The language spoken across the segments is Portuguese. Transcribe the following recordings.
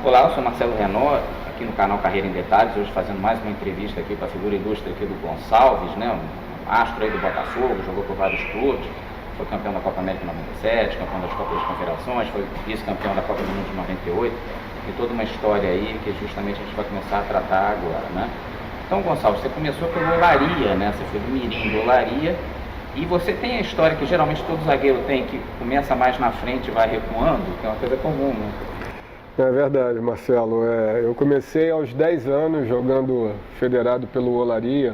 Olá, eu sou Marcelo Renault, aqui no canal Carreira em Detalhes, hoje fazendo mais uma entrevista aqui para a figura ilustre aqui do Gonçalves, né, um astro aí do Botafogo, jogou por vários clubes, foi campeão da Copa América em 97, campeão das Copas das Confederações, foi vice-campeão da Copa do Mundo de 98, e toda uma história aí que justamente a gente vai começar a tratar agora, né. Então, Gonçalves, você começou pelo Olaria, né, você foi do Mirim do Olaria, e você tem a história que geralmente todo zagueiro tem, que começa mais na frente e vai recuando, que é uma coisa comum, né? É verdade, Marcelo. Eu comecei aos 10 anos jogando federado pelo Olaria,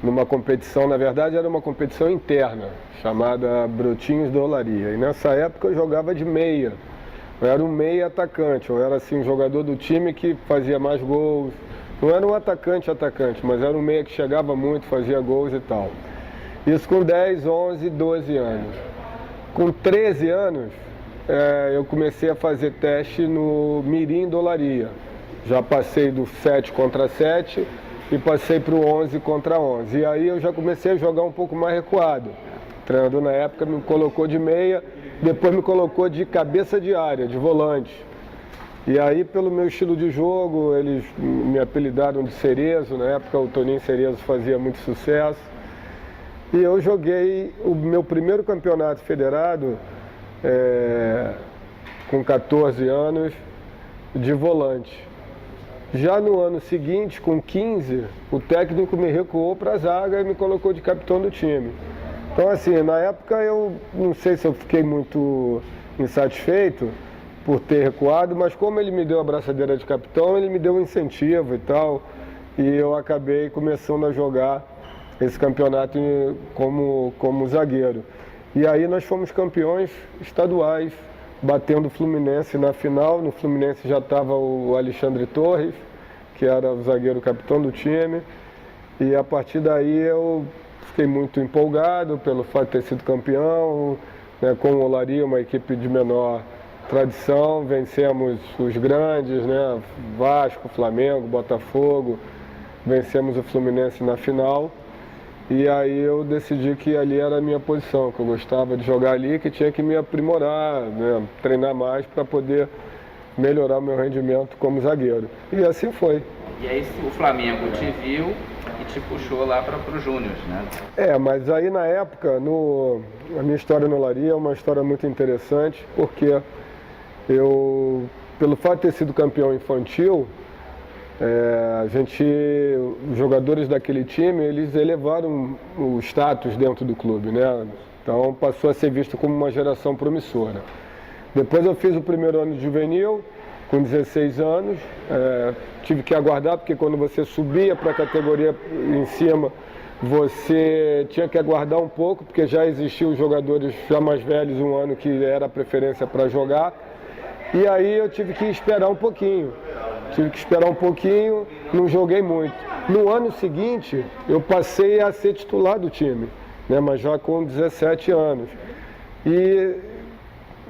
numa competição, na verdade era uma competição interna, chamada Brotinhos do Olaria. E nessa época eu jogava de meia. Eu era um meia atacante, eu era assim, um jogador do time que fazia mais gols. Não era um atacante, mas era um meia que chegava muito, fazia gols e tal. Isso com 10, 11, 12 anos. Com 13 anos, eu comecei a fazer teste no Mirim do Olaria. Já passei do 7 contra 7 e passei para o 11 contra 11. E aí eu já comecei a jogar um pouco mais recuado. O treinador na época me colocou de meia, depois me colocou de cabeça de área, de volante. E aí, pelo meu estilo de jogo, eles me apelidaram de Cerezo. Na época o Toninho Cerezo fazia muito sucesso. E eu joguei o meu primeiro campeonato federado com 14 anos de volante. Já no ano seguinte, com 15, o técnico me recuou para a zaga e me colocou de capitão do time. Então assim, na época eu não sei se eu fiquei muito insatisfeito por ter recuado, mas como ele me deu a braçadeira de capitão, ele me deu um incentivo e tal, e eu acabei começando a jogar esse campeonato como zagueiro. E aí nós fomos campeões estaduais, batendo o Fluminense na final. No Fluminense já estava o Alexandre Torres, que era o zagueiro capitão do time. E a partir daí eu fiquei muito empolgado pelo fato de ter sido campeão, né, com o Olaria, uma equipe de menor tradição. Vencemos os grandes, né, Vasco, Flamengo, Botafogo. Vencemos o Fluminense na final. E aí eu decidi que ali era a minha posição, que eu gostava de jogar ali, que tinha que me aprimorar, né, treinar mais para poder melhorar o meu rendimento como zagueiro. E assim foi. E aí o Flamengo te viu e te puxou lá para os Júniors, né? Mas aí na época, a minha história no Olaria é uma história muito interessante, porque eu, pelo fato de ter sido campeão infantil, os jogadores daquele time, eles elevaram o status dentro do clube, né? Então passou a ser visto como uma geração promissora. Depois eu fiz o primeiro ano de juvenil, com 16 anos, tive que aguardar, porque quando você subia para a categoria em cima, você tinha que aguardar um pouco, porque já existiam os jogadores já mais velhos, um ano que era a preferência para jogar. E aí eu tive que esperar um pouquinho. Não joguei muito. No ano seguinte, eu passei a ser titular do time, né, mas já com 17 anos. E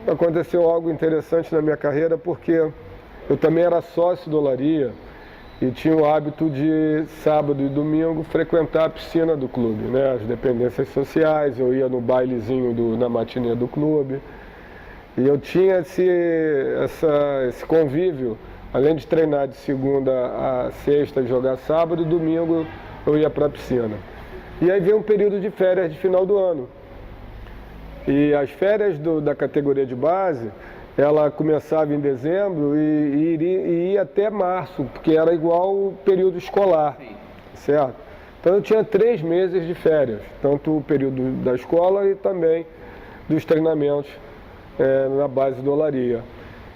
aconteceu algo interessante na minha carreira, porque eu também era sócio do Olaria e tinha o hábito de sábado e domingo frequentar a piscina do clube, né, as dependências sociais. Eu ia no bailezinho na matinê do clube. E eu tinha esse convívio. Além de treinar de segunda a sexta e jogar sábado, e domingo eu ia para a piscina. E aí veio um período de férias de final do ano. E as férias da categoria de base, ela começava em dezembro e ia até março, porque era igual o período escolar, certo? Então eu tinha 3 meses de férias, tanto o período da escola e também dos treinamentos na base do Olaria.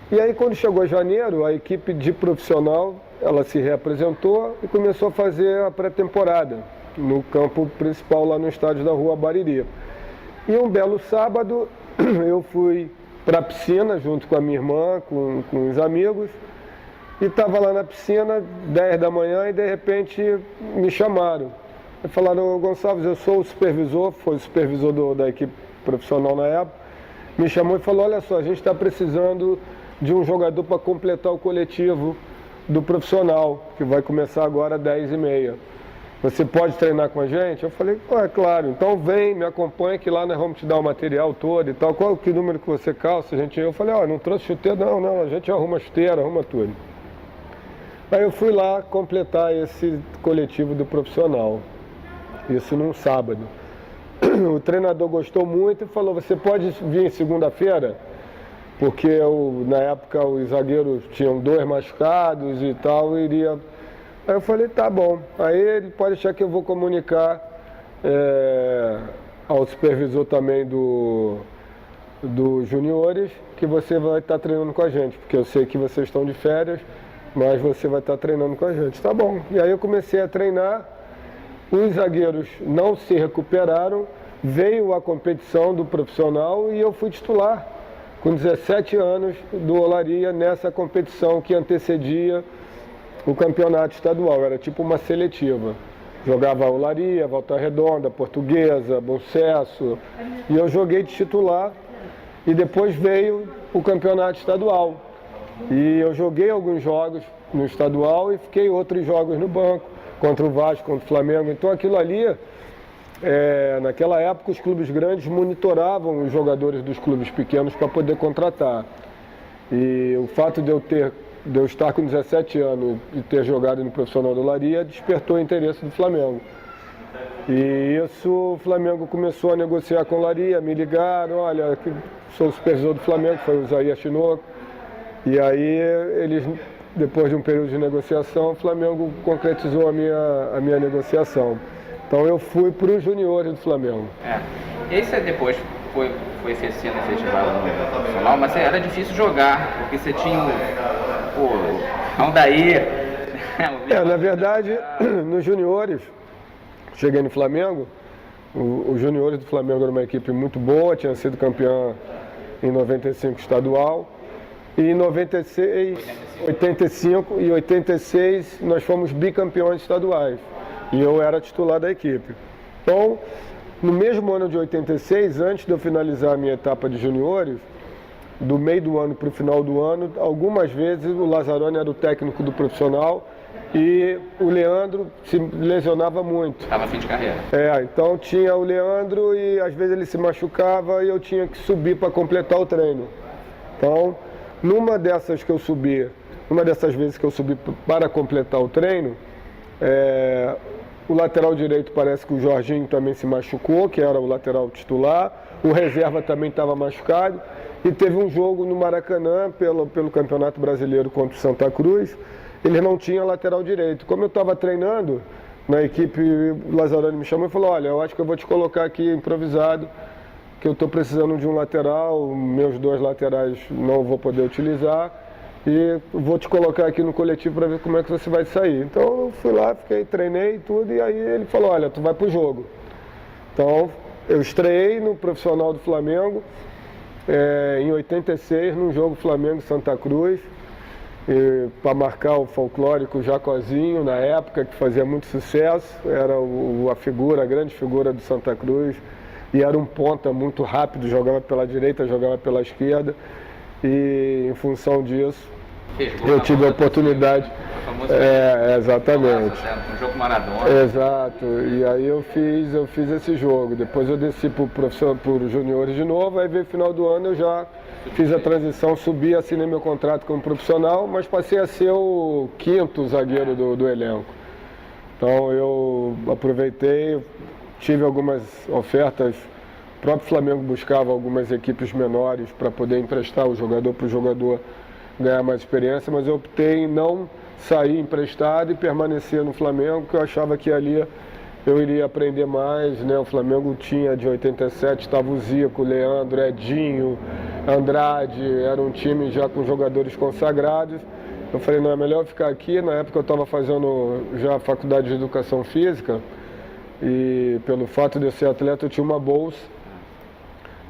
E aí quando chegou janeiro, a equipe de profissional, ela se reapresentou e começou a fazer a pré-temporada no campo principal lá no estádio da Rua Bariri. E um belo sábado eu fui para a piscina junto com a minha irmã, com os amigos, e estava lá na piscina, 10 da manhã, e de repente me chamaram. E falaram: Gonçalves, eu sou o supervisor, foi o supervisor da equipe profissional na época, me chamou e falou: olha só, a gente está precisando de um jogador para completar o coletivo do profissional, que vai começar agora às 10h30. você pode treinar com a gente? Eu falei, é claro, então vem, me acompanha que lá nós vamos te dar o material todo e tal. Que número que você calça? Eu falei, não trouxe chuteira? Não, a gente arruma chuteira, arruma tudo. Aí eu fui lá completar esse coletivo do profissional, isso num sábado. O treinador gostou muito e falou, você pode vir em segunda-feira? Porque na época os zagueiros tinham 2 machucados e tal, iria... Aí eu falei, tá bom. Aí ele pode achar que eu vou comunicar ao supervisor também dos juniores que você vai estar treinando com a gente, porque eu sei que vocês estão de férias, mas você vai estar treinando com a gente. Tá bom. E aí eu comecei a treinar, os zagueiros não se recuperaram, veio a competição do profissional e eu fui titular com 17 anos do Olaria nessa competição que antecedia o campeonato estadual, era tipo uma seletiva. Jogava Olaria, Volta Redonda, Portuguesa, Bom Sucesso, e eu joguei de titular e depois veio o campeonato estadual. E eu joguei alguns jogos no estadual e fiquei outros jogos no banco, contra o Vasco, contra o Flamengo. Então aquilo ali, naquela época os clubes grandes monitoravam os jogadores dos clubes pequenos para poder contratar. E o fato de eu estar com 17 anos e ter jogado no profissional do Olaria despertou o interesse do Flamengo. E isso, o Flamengo começou a negociar com o Olaria, me ligaram, olha, sou o supervisor do Flamengo, foi o Isaías Chinoco. E aí, eles, depois de um período de negociação, o Flamengo concretizou a minha negociação. Então eu fui para os juniores do Flamengo. E aí você depois foi sendo efetivado no profissional, mas era difícil jogar, porque você tinha o Aldair. Na verdade, nos juniores, cheguei no Flamengo, os juniores do Flamengo era uma equipe muito boa, tinha sido campeã em 95 estadual, e em 85 e 86 nós fomos bicampeões estaduais, e eu era titular da equipe. Então, no mesmo ano de 86, antes de eu finalizar a minha etapa de juniores, do meio do ano para o final do ano, algumas vezes o Lazzaroni era o técnico do profissional e o Leandro se lesionava muito. Estava fim de carreira. Então tinha o Leandro e às vezes ele se machucava e eu tinha que subir para completar o treino. Então, numa dessas vezes que eu subi para completar o treino, o lateral direito parece que o Jorginho também se machucou, que era o lateral titular, o reserva também estava machucado, e teve um jogo no Maracanã pelo Campeonato Brasileiro contra o Santa Cruz, ele não tinha lateral direito. Como eu estava treinando na equipe, o Lazzaroni me chamou e falou, olha, eu acho que eu vou te colocar aqui improvisado, que eu estou precisando de um lateral, meus 2 laterais não vou poder utilizar, e vou te colocar aqui no coletivo para ver como é que você vai sair. Então eu fui lá, treinei e tudo, e aí ele falou, olha, tu vai pro jogo. Então eu estreiei no profissional do Flamengo, em 86, num jogo Flamengo-Santa Cruz, para marcar o folclórico Jacozinho, na época, que fazia muito sucesso, era a grande figura do Santa Cruz, e era um ponta muito rápido, jogava pela direita, jogava pela esquerda, e em função disso eu tive a oportunidade. Exatamente. Um jogo Maradona. Exato. E aí eu fiz esse jogo. Depois eu desci para os juniores de novo, aí veio o final do ano, eu já fiz a transição, subi, assinei meu contrato como profissional, mas passei a ser o 5º zagueiro do elenco. Então eu aproveitei, tive algumas ofertas, o próprio Flamengo buscava algumas equipes menores para poder emprestar o jogador para o jogador ganhar mais experiência, mas eu optei em não sair emprestado e permanecer no Flamengo, porque eu achava que ali eu iria aprender mais, né? O Flamengo tinha, de 87, estava o Zico, Leandro, Edinho, Andrade, era um time já com jogadores consagrados. Eu falei, não, é melhor eu ficar aqui. Na época eu estava fazendo já a faculdade de Educação Física e pelo fato de eu ser atleta eu tinha uma bolsa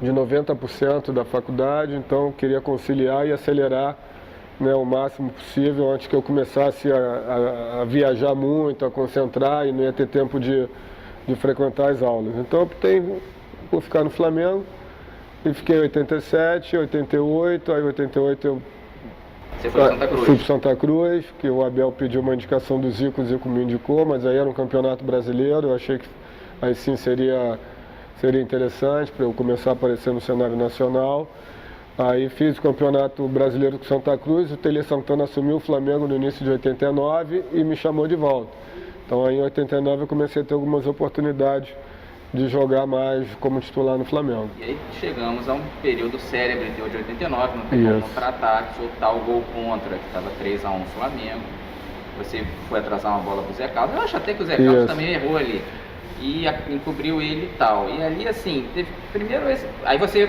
de 90% da faculdade, então eu queria conciliar e acelerar, né, o máximo possível antes que eu começasse a viajar muito, a concentrar e não ia ter tempo de frequentar as aulas. Então eu optei por ficar no Flamengo e fiquei em 87, 88, aí em 88 eu Você foi para Santa Cruz? Fui para Santa Cruz, que o Abel pediu uma indicação do Zico, o Zico me indicou, mas aí era um campeonato brasileiro, eu achei que aí sim seria interessante para eu começar a aparecer no cenário nacional. Aí fiz o campeonato brasileiro com Santa Cruz, o Tele Santana assumiu o Flamengo no início de 89 e me chamou de volta. Então aí em 89 eu comecei a ter algumas oportunidades de jogar mais como titular no Flamengo. E aí chegamos a um período célebre de 89, não tem como contra-ataque, soltar o gol contra, que estava 3-1 Flamengo. Você foi atrasar uma bola pro Zé Carlos, eu acho até que o Zé Carlos também errou ali. E encobriu ele e tal. E ali assim, teve primeiro esse. Aí você.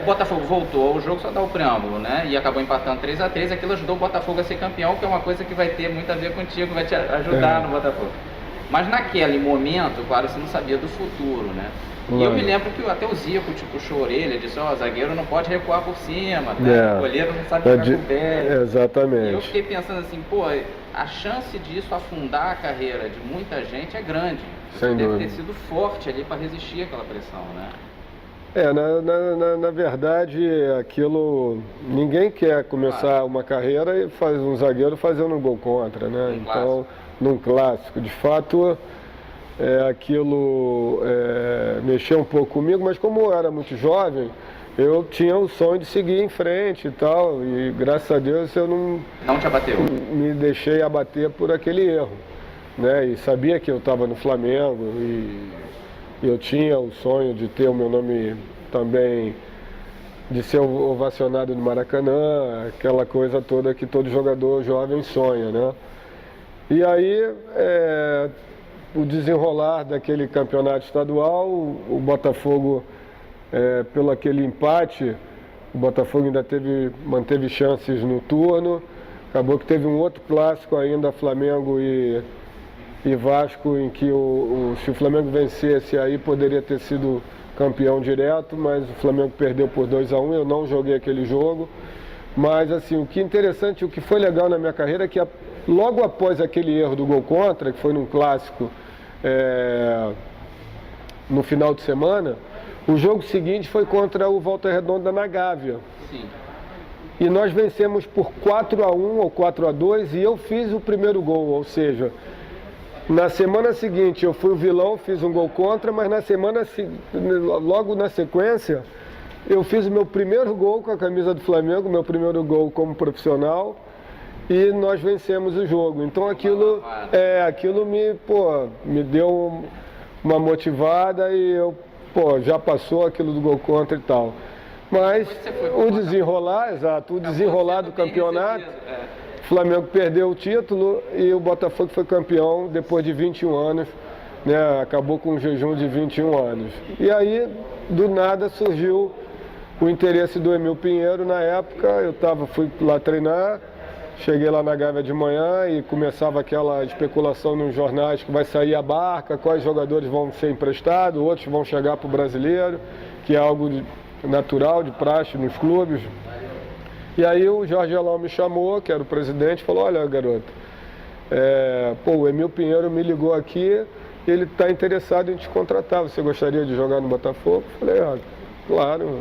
O Botafogo voltou ao jogo, só dá o preâmbulo, né? E acabou empatando 3-3. Aquilo ajudou o Botafogo a ser campeão, que é uma coisa que vai ter muito a ver contigo, vai te ajudar no Botafogo. Mas naquele momento, claro, você não sabia do futuro, né? E eu me lembro que até o Zico te puxou a orelha, disse, zagueiro não pode recuar por cima, né? O goleiro não sabe jogar com o pé. Exatamente. E eu fiquei pensando assim, a chance disso afundar a carreira de muita gente é grande. Você deve ter sido forte ali para resistir àquela pressão, né? Na verdade, aquilo... Ninguém quer começar uma carreira e faz um zagueiro fazendo um gol contra, né? Então, num clássico. De fato, aquilo mexeu um pouco comigo, mas como eu era muito jovem, eu tinha o sonho de seguir em frente e tal, e graças a Deus eu não te abateu? Me deixei abater por aquele erro, né? E sabia que eu estava no Flamengo e eu tinha o sonho de ter o meu nome também, de ser ovacionado no Maracanã, aquela coisa toda que todo jogador jovem sonha, né? E aí, o desenrolar daquele campeonato estadual, o Botafogo, pelo aquele empate, o Botafogo ainda manteve chances no turno, acabou que teve um outro clássico ainda, Flamengo e Vasco, em que se o Flamengo vencesse, aí poderia ter sido campeão direto, mas o Flamengo perdeu por 2-1, eu não joguei aquele jogo. Mas assim, o que é interessante, o que foi legal na minha carreira é que logo após aquele erro do gol contra, que foi num clássico no final de semana, o jogo seguinte foi contra o Volta Redonda na Gávea. Sim. E nós vencemos por 4-1 ou 4-2 e eu fiz o primeiro gol, ou seja, na semana seguinte eu fui o vilão, fiz um gol contra, mas logo na sequência eu fiz o meu primeiro gol com a camisa do Flamengo, meu primeiro gol como profissional, e nós vencemos o jogo. Então aquilo me deu uma motivada e eu, já passou aquilo do gol contra e tal. Mas o desenrolar do campeonato, o Flamengo perdeu o título e o Botafogo foi campeão depois de 21 anos, né? Acabou com um jejum de 21 anos. E aí, do nada, surgiu o interesse do Emil Pinheiro na época. Fui lá treinar, cheguei lá na Gávea de manhã e começava aquela especulação nos jornais que vai sair a barca, quais jogadores vão ser emprestados, outros vão chegar para o brasileiro, que é algo natural, de praxe nos clubes. E aí o Jorge Elão me chamou, que era o presidente, falou, olha garoto, o Emil Pinheiro me ligou aqui e ele está interessado em te contratar, você gostaria de jogar no Botafogo? Eu falei, claro,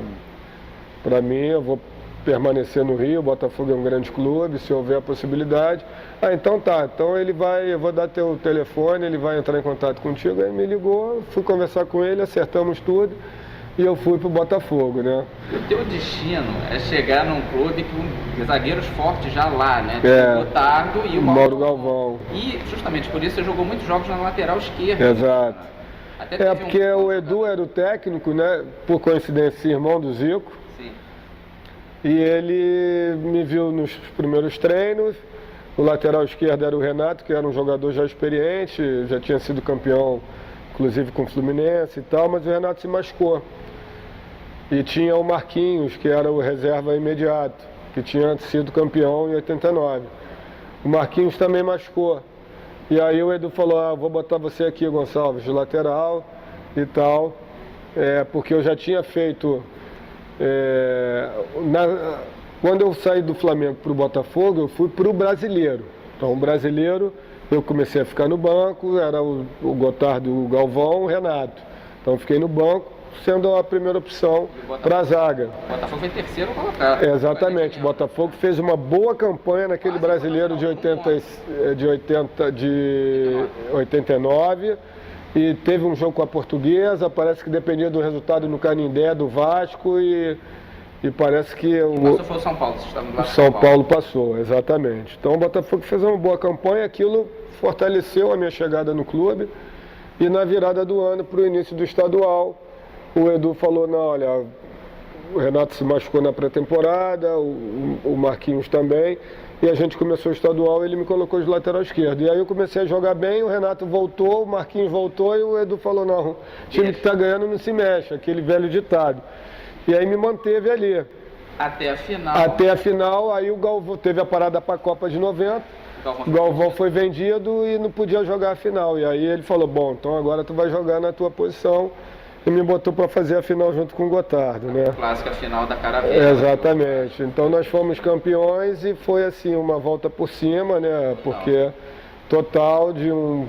para mim eu vou permanecer no Rio, o Botafogo é um grande clube, se houver a possibilidade. Então tá, então eu vou dar teu telefone, ele vai entrar em contato contigo. Aí me ligou, fui conversar com ele, acertamos tudo e eu fui pro Botafogo, né? O teu destino é chegar num clube com zagueiros fortes já lá, né? O Gotardo e o Mauro Galvão. E justamente por isso você jogou muitos jogos na lateral esquerda. Exato. Porque o Edu era o técnico, né? Por coincidência, irmão do Zico. Sim. E ele me viu nos primeiros treinos. O lateral esquerdo era o Renato, que era um jogador já experiente, já tinha sido campeão, inclusive com o Fluminense e tal, mas o Renato se machucou. E tinha o Marquinhos, que era o reserva imediato, que tinha sido campeão em 89. O Marquinhos também machucou. E aí o Edu falou, vou botar você aqui, Gonçalves, de lateral e tal, porque eu já tinha feito... Quando eu saí do Flamengo para o Botafogo, eu fui para o Brasileiro. Então, o Brasileiro, eu comecei a ficar no banco, era o Gotardo, o Galvão, o Renato. Então, eu fiquei no banco. sendo a primeira opção para a zaga. O Botafogo foi terceiro colocado. Exatamente, o Botafogo fez uma boa campanha naquele brasileiro de 89 e teve um jogo com a Portuguesa, parece que dependia do resultado no Canindé, do Vasco e parece que o foi o São Paulo, vocês estavam lá. São Paulo passou, exatamente. Então o Botafogo fez uma boa campanha, aquilo fortaleceu a minha chegada no clube e na virada do ano para o início do estadual, o Edu falou, não, olha, o Renato se machucou na pré-temporada, o Marquinhos também, e a gente começou o estadual e ele me colocou de lateral esquerdo. E aí eu comecei a jogar bem, o Renato voltou, o Marquinhos voltou e o Edu falou, não, o time que está ganhando não se mexe, aquele velho ditado. E aí me manteve ali. Até a final. Até a final, aí o Galvão teve a parada para a Copa de 90, o Galvão foi vendido e não podia jogar a final. E aí ele falou, bom, então agora tu vai jogar na tua posição. E me botou para fazer a final junto com o Gotardo, né? Clássica final da cara verde. Exatamente. Então nós fomos campeões e foi assim, uma volta por cima, né? Porque total de um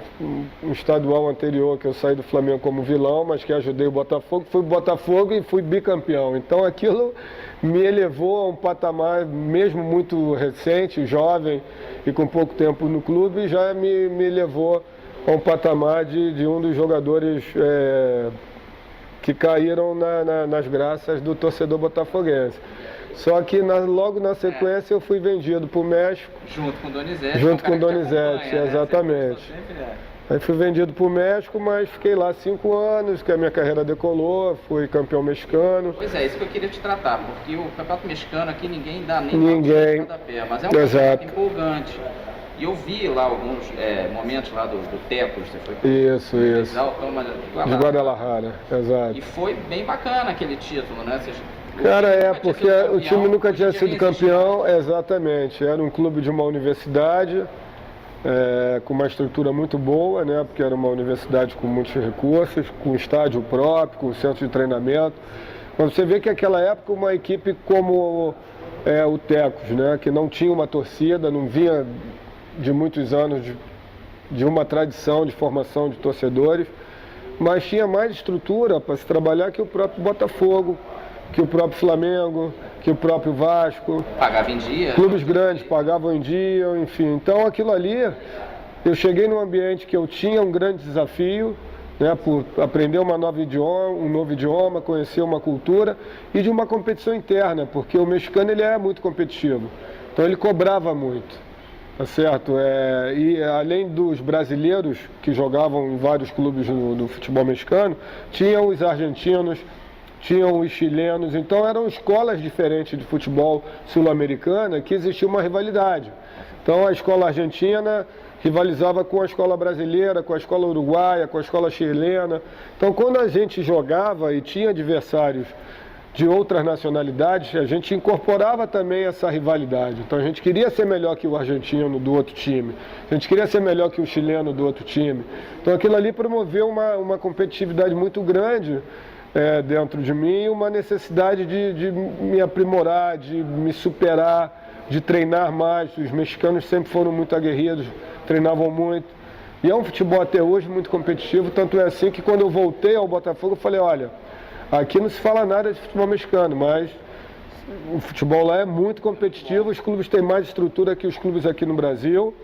estadual anterior que eu saí do Flamengo como vilão, mas que ajudei o Botafogo, fui Botafogo e fui bicampeão. Então aquilo me elevou a um patamar, mesmo muito recente, jovem e com pouco tempo no clube, já me levou a um patamar de um dos jogadores que caíram nas graças do torcedor botafoguense. Só que logo na sequência eu fui vendido para o México. Junto com o Donizete. Junto com o Donizete, exatamente. Aí fui vendido para o México, mas fiquei lá 5 anos, que a minha carreira decolou, fui campeão mexicano. Pois é, isso que eu queria te tratar, porque o campeonato mexicano aqui ninguém dá nem ninguém. Pé, mas é um campeonato empolgante. E eu vi lá alguns momentos lá do Tecos, você foi isso. De Guadalajara, exato. E foi bem bacana aquele título, né? Cara, porque o time nunca tinha sido campeão, exatamente. Era um clube de uma universidade, com uma estrutura muito boa, né? Porque era uma universidade com muitos recursos, com estádio próprio, com centro de treinamento. Mas você vê que naquela época uma equipe como o Tecos, né? Que não tinha uma torcida, não vinha de muitos anos de uma tradição de formação de torcedores, mas tinha mais estrutura para se trabalhar que o próprio Botafogo, que o próprio Flamengo, que o próprio Vasco. Pagava em dia. Clubes grandes pagavam em dia, enfim. Então aquilo ali, eu cheguei num ambiente que eu tinha um grande desafio, né, por aprender um novo idioma, conhecer uma cultura e de uma competição interna, porque o mexicano ele é muito competitivo, então ele cobrava muito. Tá certo? E além dos brasileiros que jogavam em vários clubes do futebol mexicano, tinham os argentinos, tinham os chilenos, então eram escolas diferentes de futebol sul-americana que existia uma rivalidade. Então a escola argentina rivalizava com a escola brasileira, com a escola uruguaia, com a escola chilena. Então quando a gente jogava e tinha adversários de outras nacionalidades, a gente incorporava também essa rivalidade. Então a gente queria ser melhor que o argentino do outro time, a gente queria ser melhor que o chileno do outro time. Então aquilo ali promoveu uma competitividade muito grande dentro de mim, uma necessidade de me aprimorar, de me superar, de treinar mais. Os mexicanos sempre foram muito aguerridos, treinavam muito. E é um futebol até hoje muito competitivo, tanto é assim que quando eu voltei ao Botafogo eu falei, olha, aqui não se fala nada de futebol mexicano, mas o futebol lá é muito competitivo, os clubes têm mais estrutura que os clubes aqui no Brasil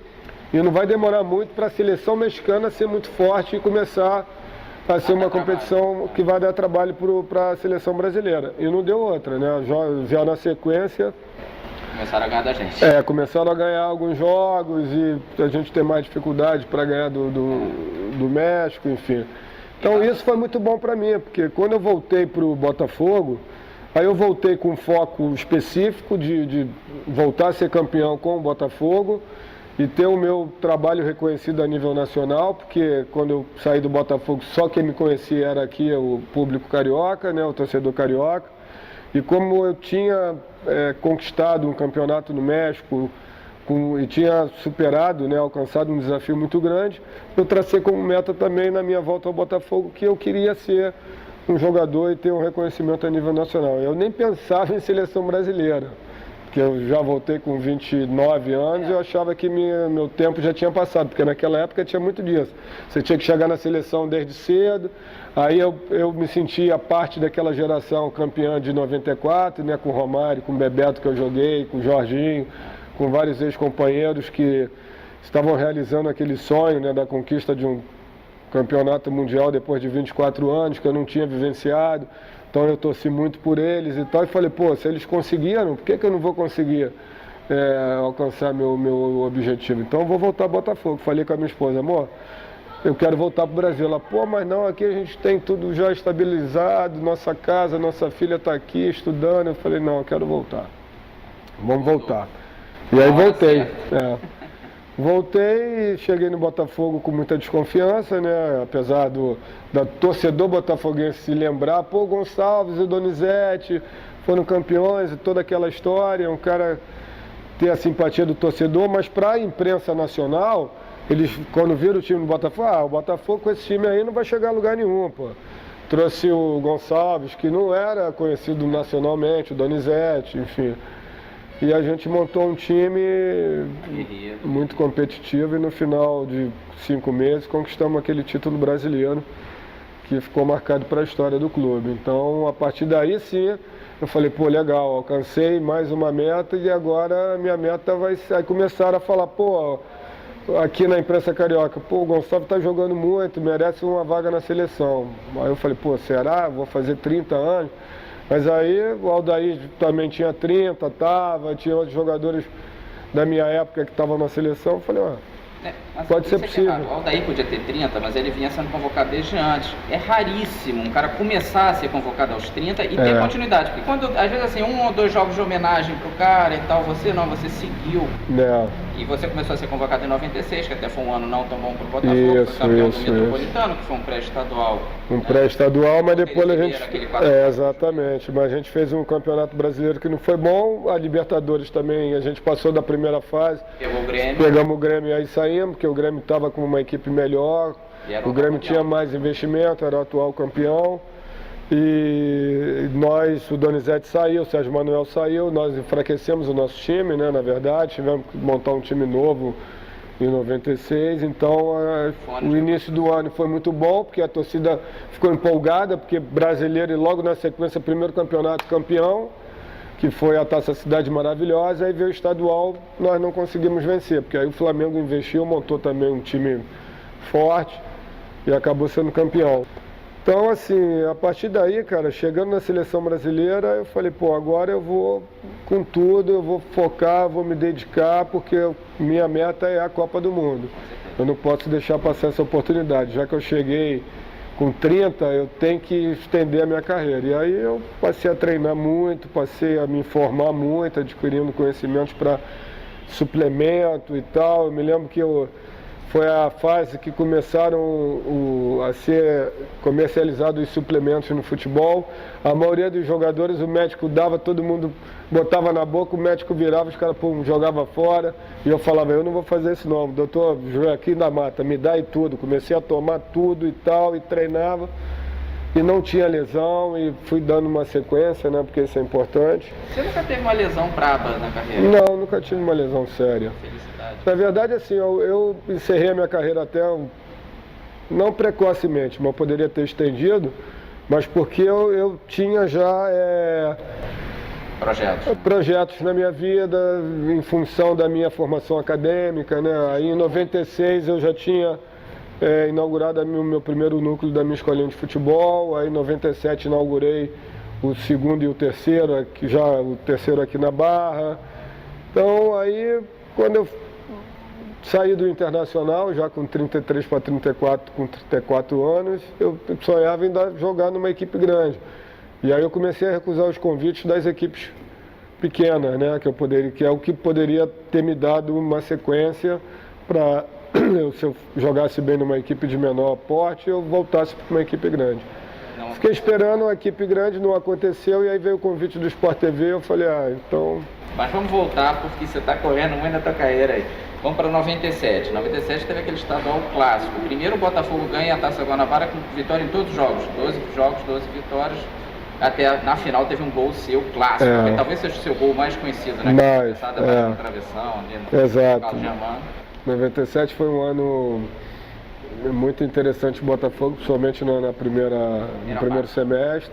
e não vai demorar muito para a seleção mexicana ser muito forte e começar a ser uma competição que vai dar trabalho para a seleção brasileira. E não deu outra, né? Já na sequência... Começaram a ganhar da gente. Começaram a ganhar alguns jogos e a gente tem mais dificuldade para ganhar do México, enfim. Então isso foi muito bom para mim, porque quando eu voltei para o Botafogo, aí eu voltei com um foco específico de voltar a ser campeão com o Botafogo e ter o meu trabalho reconhecido a nível nacional, porque quando eu saí do Botafogo só quem me conhecia era aqui o público carioca, né, o torcedor carioca. E como eu tinha conquistado um campeonato no México, e tinha superado, né, alcançado um desafio muito grande, eu tracei como meta também na minha volta ao Botafogo que eu queria ser um jogador e ter um reconhecimento a nível nacional. Eu nem pensava em seleção brasileira, porque que eu já voltei com 29 anos e eu achava que meu tempo já tinha passado, porque naquela época tinha muito disso. Você tinha que chegar na seleção desde cedo, aí eu me sentia parte daquela geração campeã de 94, né, com o Romário, com o Bebeto que eu joguei, com o Jorginho, com vários ex-companheiros que estavam realizando aquele sonho, né, da conquista de um campeonato mundial depois de 24 anos, que eu não tinha vivenciado. Então eu torci muito por eles e tal, e falei, pô, se eles conseguiram, por que eu não vou conseguir alcançar meu objetivo? Então eu vou voltar ao Botafogo. Falei com a minha esposa, amor, eu quero voltar para o Brasil. Ela, pô, mas não, aqui a gente tem tudo já estabilizado, nossa casa, nossa filha está aqui estudando. Eu falei, não, eu quero voltar. Vamos voltar. E aí voltei. Voltei e cheguei no Botafogo com muita desconfiança, né? Apesar da torcedor botafoguense se lembrar, pô, Gonçalves e Donizete foram campeões e toda aquela história, um cara ter a simpatia do torcedor, mas para a imprensa nacional, eles quando viram o time do Botafogo, o Botafogo com esse time aí não vai chegar a lugar nenhum, pô. Trouxe o Gonçalves, que não era conhecido nacionalmente, o Donizete, enfim. E a gente montou um time muito competitivo e no final de 5 meses conquistamos aquele título brasileiro que ficou marcado para a história do clube. Então, a partir daí sim, eu falei, pô, legal, alcancei mais uma meta e agora a minha meta vai ser... Aí começaram a falar, pô, aqui na imprensa carioca, pô, o Gonçalves está jogando muito, merece uma vaga na seleção. Aí eu falei, pô, será? Vou fazer 30 anos. Mas aí o Aldair também tinha 30, tinha outros jogadores da minha época que estavam na seleção. Eu falei, pode ser possível. O Aldair podia ter 30, mas ele vinha sendo convocado desde antes. É raríssimo um cara começar a ser convocado aos 30 e ter continuidade. Porque quando, às vezes assim, 1 ou 2 jogos de homenagem pro cara e tal, você seguiu. E você começou a ser convocado em 96, que até foi um ano não tão bom pro Botafogo, foi campeão do Metropolitano, que foi um pré-estadual. Um pré-estadual, mas depois a gente... exatamente, mas a gente fez um campeonato brasileiro que não foi bom, a Libertadores também, a gente passou da primeira fase. Pegou o Grêmio. Pegamos o Grêmio e aí saímos, porque o Grêmio estava com uma equipe melhor, o Grêmio tinha mais investimento, era o atual campeão. E nós, o Donizete saiu, o Sérgio Manuel saiu, nós enfraquecemos o nosso time, né, na verdade, tivemos que montar um time novo em 96, então o início do ano foi muito bom, porque a torcida ficou empolgada, porque brasileiro e logo na sequência, primeiro campeonato campeão, que foi a Taça Cidade Maravilhosa, aí veio o estadual, nós não conseguimos vencer, porque aí o Flamengo investiu, montou também um time forte e acabou sendo campeão. Então, assim, a partir daí, cara, chegando na seleção brasileira, eu falei, pô, agora eu vou com tudo, eu vou focar, vou me dedicar, porque minha meta é a Copa do Mundo. Eu não posso deixar passar essa oportunidade. Já que eu cheguei com 30, eu tenho que estender a minha carreira. E aí eu passei a treinar muito, passei a me informar muito, adquirindo conhecimentos para suplemento e tal. Eu me lembro que foi a fase que começaram a ser comercializados os suplementos no futebol. A maioria dos jogadores, o médico dava, todo mundo botava na boca, o médico virava, os caras jogavam fora. E eu falava, eu não vou fazer isso não, doutor Joaquim da Mata, me dá e tudo. Comecei a tomar tudo e tal, e treinava. E não tinha lesão, e fui dando uma sequência, né, porque isso é importante. Você nunca teve uma lesão braba na carreira? Não, nunca tive uma lesão séria. Na verdade, assim, eu encerrei a minha carreira até, não precocemente, mas poderia ter estendido, mas porque eu tinha já projetos na minha vida, em função da minha formação acadêmica, né? Aí em 96 eu já tinha inaugurado o meu primeiro núcleo da minha escolinha de futebol, aí em 97 inaugurei o segundo e o terceiro, o terceiro aqui na Barra. Então aí, quando eu saí do Internacional, já com 33 para 34, com 34 anos, eu sonhava em jogar numa equipe grande. E aí eu comecei a recusar os convites das equipes pequenas, né, que é o que poderia ter me dado uma sequência para, se eu jogasse bem numa equipe de menor porte, eu voltasse para uma equipe grande. Fiquei esperando uma equipe grande, não aconteceu, e aí veio o convite do Sport TV, eu falei, então... Mas vamos voltar, porque você está correndo muito na tua carreira aí. Vamos para 97. 97 teve aquele estadual clássico. Primeiro o Botafogo ganha a Taça Guanabara com vitória em todos os jogos. 12 jogos, 12 vitórias. Até na final teve um gol seu clássico, que talvez seja o seu gol mais conhecido, né? Mas, na travessão, ali no exato. Germano. 97 foi um ano muito interessante em Botafogo, principalmente no primeiro semestre.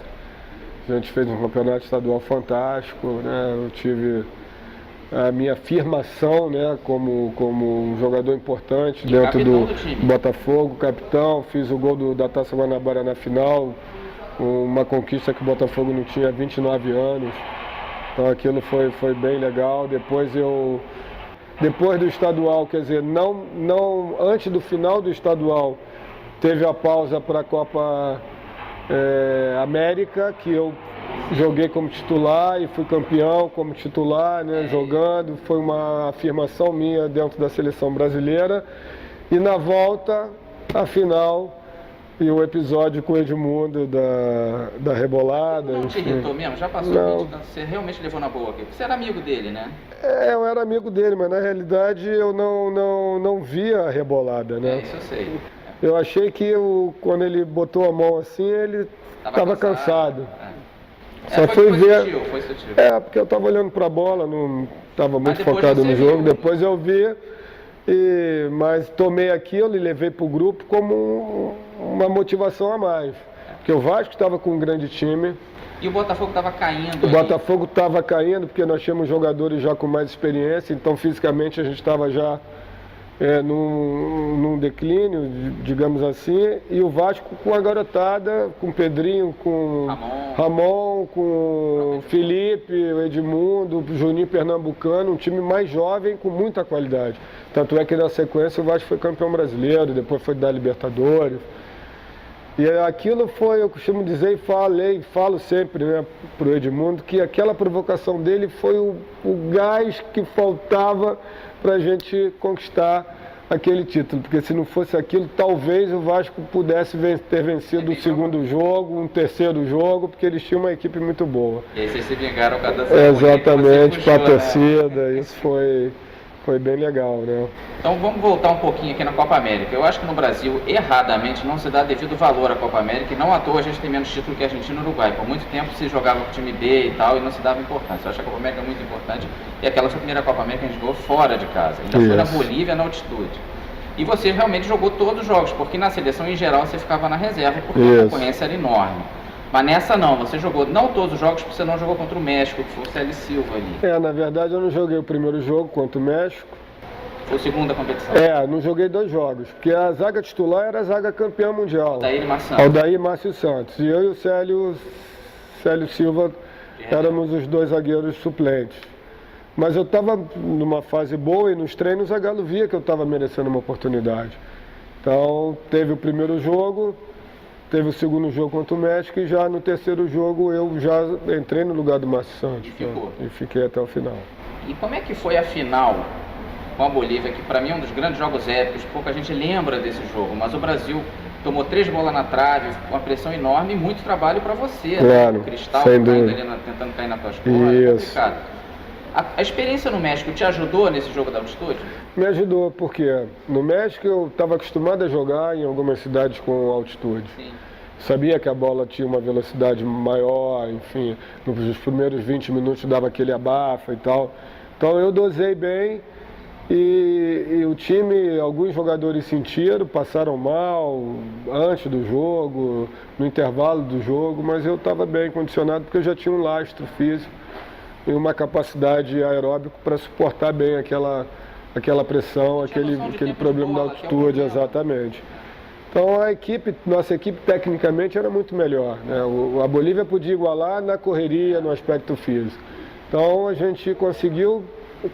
A gente fez um campeonato estadual fantástico, né? Eu tive a minha afirmação, né, como um jogador importante dentro do Botafogo, capitão. Fiz o gol da Taça Guanabara na final, uma conquista que o Botafogo não tinha há 29 anos. Então aquilo foi bem legal. Depois do estadual, quer dizer, não antes do final do estadual, teve a pausa para a Copa América, que eu joguei como titular e fui campeão como titular, né, jogando. Foi uma afirmação minha dentro da seleção brasileira. E na volta, a final e o episódio com o Edmundo da rebolada. Não te irritou mesmo? Já passou? Não. Você realmente levou na boa aqui? Você era amigo dele, né? Eu era amigo dele, mas na realidade eu não via a rebolada, né? Isso eu sei. Eu achei que quando ele botou a mão assim, ele estava cansado. Só fui ver. Foi sutil. Porque eu estava olhando para a bola, não estava muito focado no jogo. Depois eu vi, mas tomei aquilo e levei para o grupo como uma motivação a mais. Porque o Vasco estava com um grande time. E o Botafogo estava caindo? O Botafogo estava caindo porque nós tínhamos jogadores já com mais experiência, então fisicamente a gente estava já num declínio, digamos assim, e o Vasco com a garotada, com o Pedrinho, com Ramon, com o Felipe, o Edmundo, o Juninho Pernambucano, um time mais jovem com muita qualidade. Tanto é que na sequência o Vasco foi campeão brasileiro, depois foi da Libertadores. E aquilo foi, eu costumo dizer e falo sempre, né, para o Edmundo, que aquela provocação dele foi o gás que faltava para a gente conquistar aquele título. Porque se não fosse aquilo, talvez o Vasco pudesse ter vencido o segundo jogo, um terceiro jogo, porque eles tinham uma equipe muito boa. E aí vocês se vingaram cada vez. Exatamente, com a torcida, né? Isso foi bem legal, né? Então vamos voltar um pouquinho aqui na Copa América. Eu acho que no Brasil, erradamente, não se dá devido valor à Copa América, e não à toa a gente tem menos título que a Argentina e o Uruguai. Por muito tempo se jogava com o time B e tal, e não se dava importância. Eu acho que a Copa América é muito importante, e aquela foi a primeira Copa América que a gente jogou fora de casa. Ainda foi na Bolívia, na altitude. E você realmente jogou todos os jogos, porque na seleção, em geral, você ficava na reserva, porque a concorrência era enorme. Mas nessa não, você jogou não todos os jogos, porque você não jogou contra o México, que foi o Célio Silva ali. Na verdade eu não joguei o primeiro jogo contra o México. Foi a segunda competição? Não joguei 2 jogos, porque a zaga titular era a zaga campeã mundial. Aldair e Márcio Santos. E eu e o Célio Silva éramos os 2 zagueiros suplentes. Mas eu estava numa fase boa e nos treinos a Galo via que eu estava merecendo uma oportunidade. Então teve o primeiro jogo, teve o segundo jogo contra o México e já no terceiro jogo eu já entrei no lugar do Márcio Santos. E fiquei até o final. E como é que foi a final com a Bolívia, que para mim é um dos grandes jogos épicos, pouca gente lembra desse jogo, mas o Brasil tomou 3 bolas na trave, uma pressão enorme e muito trabalho para você, claro, né? O Cristal caindo ali, tentando cair na tua escola, é complicado. A experiência no México te ajudou nesse jogo da altitude? Me ajudou, porque no México eu estava acostumado a jogar em algumas cidades com altitude. Sim. Sabia que a bola tinha uma velocidade maior, enfim, nos primeiros 20 minutos dava aquele abafa e tal. Então eu dosei bem. E o time, alguns jogadores sentiram, passaram mal antes do jogo, no intervalo do jogo, mas eu estava bem condicionado porque eu já tinha um lastro físico e uma capacidade aeróbica para suportar bem aquela pressão, aquele problema da altitude, exatamente. Então nossa equipe tecnicamente era muito melhor, né? A Bolívia podia igualar na correria, no aspecto físico. Então a gente conseguiu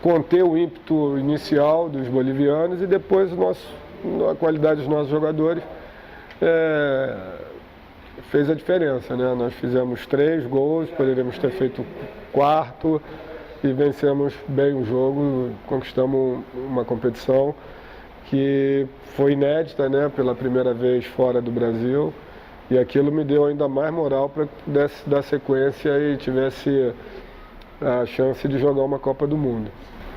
conter o ímpeto inicial dos bolivianos e depois a qualidade dos nossos jogadores fez a diferença, né? Nós fizemos 3 gols, poderíamos ter feito 4 e vencemos bem o jogo, conquistamos uma competição que foi inédita, né? Pela primeira vez fora do Brasil, e aquilo me deu ainda mais moral para que pudesse dar sequência e tivesse a chance de jogar uma Copa do Mundo.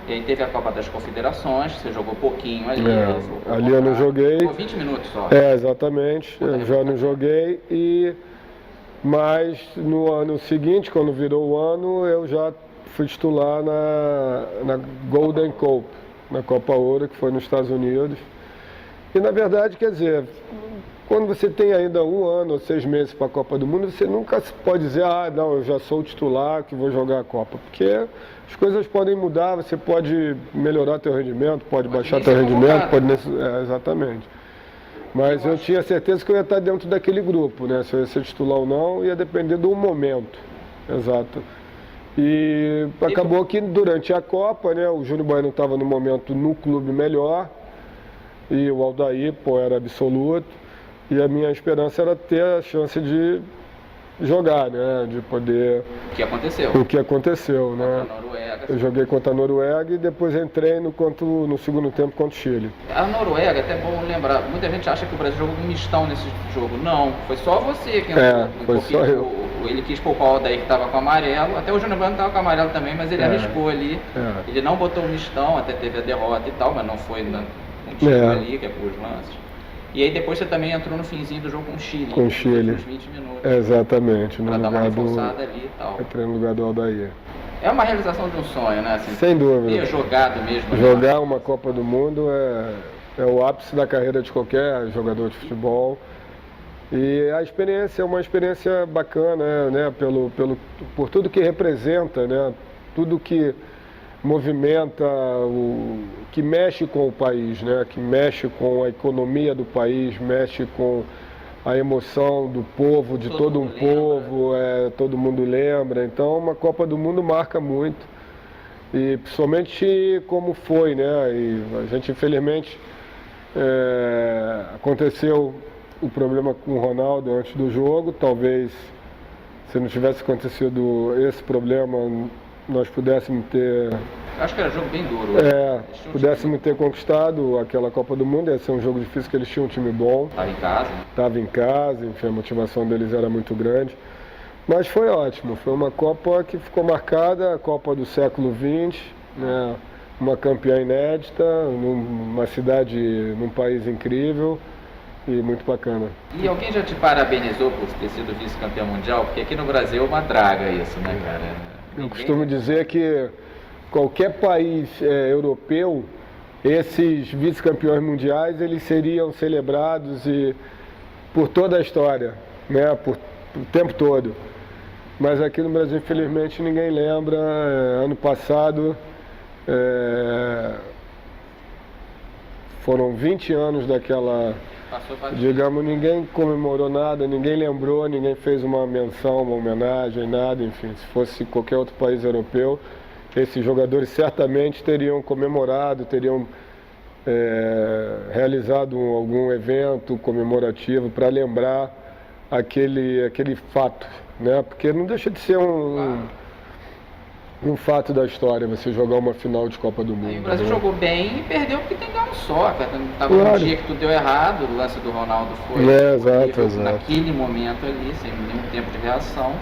E aí teve a Copa das Confederações, você jogou pouquinho ali. Ali eu não joguei. Ficou 20 minutos só. Exatamente, eu já não joguei. E Mas no ano seguinte, quando virou o ano, eu já fui titular na Golden Cup, na Copa Ouro, que foi nos Estados Unidos. E na verdade, quer dizer, quando você tem ainda 1 ano ou 6 meses para a Copa do Mundo, você nunca pode dizer, não, eu já sou o titular que vou jogar a Copa. Porque as coisas podem mudar, você pode melhorar teu rendimento, pode baixar teu rendimento, pode... exatamente. Mas eu tinha certeza que eu ia estar dentro daquele grupo, né? Se eu ia ser titular ou não, ia depender do momento. Exato. E acabou que durante a Copa, né, o Júnior Baiano estava no momento no clube melhor, e o Aldair, era absoluto, e a minha esperança era ter a chance de jogar, né, de poder... O que aconteceu? O que aconteceu, né? Contra a Noruega. Eu joguei contra a Noruega e depois entrei no segundo tempo contra o Chile. A Noruega, até bom lembrar, muita gente acha que o Brasil jogou um mistão nesse jogo. Não, foi só você que entrou. Foi só eu. Ele quis poupar o Aldair que estava com amarelo, até o Júnior Baiano estava com amarelo também, mas ele arriscou ali. Ele não botou o mistão, até teve a derrota e tal, mas não foi um tiro ali, que é por os lances. E aí depois você também entrou no finzinho do jogo com o Chile. Com o Chile. Uns 20 minutos. Exatamente. Pra dar uma reforçada ali e tal. Entrei no lugar do Aldair. É uma realização de um sonho, né? Assim, sem dúvida. Ter jogado mesmo. Jogar uma Copa do Mundo é o ápice da carreira de qualquer jogador de futebol. E a experiência é uma experiência bacana, né? Por tudo que representa, né? Tudo que movimenta, que mexe com o país, né? Que mexe com a economia do país, mexe com a emoção do povo, de todo um povo, todo mundo lembra. Então, uma Copa do Mundo marca muito. E principalmente como foi, né? E a gente, infelizmente, aconteceu o problema com o Ronaldo antes do jogo. Talvez, se não tivesse acontecido esse problema, nós pudéssemos ter... Acho que era um jogo bem duro. Pudéssemos ter conquistado aquela Copa do Mundo. Ia ser um jogo difícil, porque eles tinham um time bom. Estava em casa. Estava em casa, enfim, a motivação deles era muito grande. Mas foi ótimo, foi uma Copa que ficou marcada, a Copa do século XX, né? Uma campeã inédita, numa cidade, num país incrível e muito bacana. E alguém já te parabenizou por ter sido vice-campeão mundial? Porque aqui no Brasil é uma draga isso, né, cara? Eu costumo dizer que qualquer país europeu, esses vice-campeões mundiais, eles seriam celebrados por toda a história, né? Por o tempo todo. Mas aqui no Brasil, infelizmente, ninguém lembra. Ano passado, foram 20 anos daquela... Digamos, ninguém comemorou nada, ninguém lembrou, ninguém fez uma menção, uma homenagem, nada, enfim. Se fosse qualquer outro país europeu, esses jogadores certamente teriam comemorado, teriam realizado algum evento comemorativo para lembrar aquele fato, né? Porque não deixa de ser um fato da história você jogar uma final de Copa do Mundo. Aí o Brasil jogou bem e perdeu porque tem um só, cara. Tava no dia que tudo deu errado, o lance do Ronaldo foi exato. Naquele momento ali, sem nenhum tempo de reação.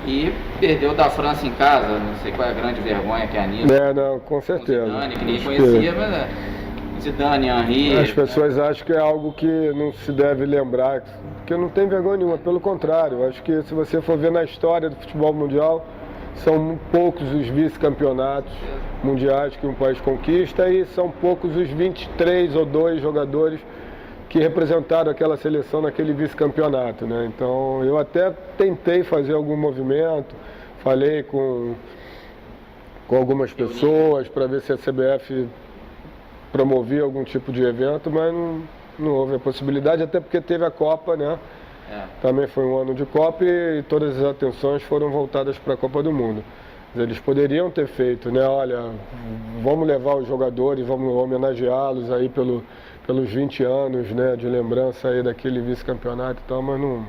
E perdeu da França em casa, não sei qual é a grande vergonha que é a Nina. Não, com certeza. Zidane, que ninguém conhecia, mas Zidane, Henry... As pessoas acham que é algo que não se deve lembrar, que não tem vergonha nenhuma, pelo contrário. Acho que se você for ver na história do futebol mundial, são poucos os vice-campeonatos mundiais que um país conquista e são poucos os 23 ou 2 jogadores que representaram aquela seleção naquele vice-campeonato, né? Então, eu até tentei fazer algum movimento, falei com algumas pessoas para ver se a CBF promovia algum tipo de evento, mas não houve a possibilidade, até porque teve a Copa, né? Também foi um ano de Copa e todas as atenções foram voltadas para a Copa do Mundo. Eles poderiam ter feito, né? Olha, vamos levar os jogadores, vamos homenageá-los aí pelos 20 anos, né, de lembrança aí daquele vice-campeonato e tal, mas não...